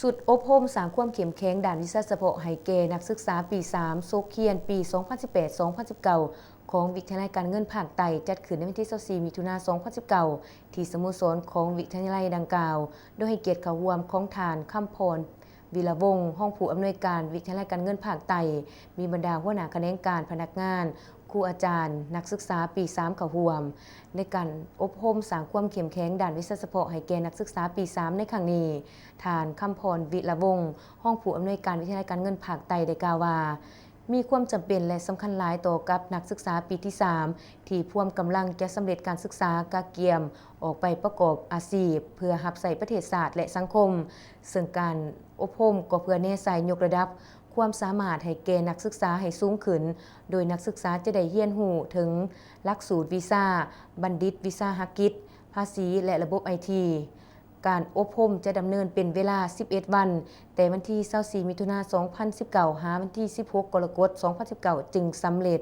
สุดอบรมสร้างความเข้มแข็งด้านวิชาเฉพาะให้แก่นักศึกษาปี 3 โซกเคียน ปี 2018-2019 ของวิทยาลัยการเงินภาคใต้จัดขึ้นในวันที่ 24 มิถุนายน 2019 ที่สโมสรของวิทยาลัยดังกล่าว โดยให้เกียรติเข้าร่วมของทานคำพร วิรวงศ์ห้องผู้อำนวยการวิทยาลัยการเงินภาคใต้มีบรรดาหัวหน้าแขนงการพนักงานครูอาจารย์ นักศึกษาปี 3 เข้าร่วมในการอบรมสร้างความเข้มแข็งด้านวิชาเฉพาะให้แก่นักศึกษาปี 3 ในครั้งนี้ทานคำพร วิรวงศ์ห้องผู้อำนวยการวิทยาลัยการเงินภาคใต้ได้กล่าวว่ามีความจำเป็นและสำคัญหลายต่อกับนักศึกษาปีที่ 3 ที่พวมกำลังจะสำเร็จการศึกษากะเกียมออกไปประกอบอาชีพเพื่อรับใช้ประเทศชาติและสังคมซึ่งการอบรมก็เพื่อแนใส่ยกระดับความสามารถให้แก่นักศึกษาให้สูงขึ้นโดยนักศึกษาจะได้เรียนรู้ถึงหลักสูตรวีซ่าบัณฑิตวิสาหกิจภาษีและระบบไอทีการอบรมจะดำเนินเป็นเวลา 11 วันแต่วันที่ 24 มิถุนายน 2019 หาวันที่ 16 กรกฎาคม 2019 จึงสำเร็จ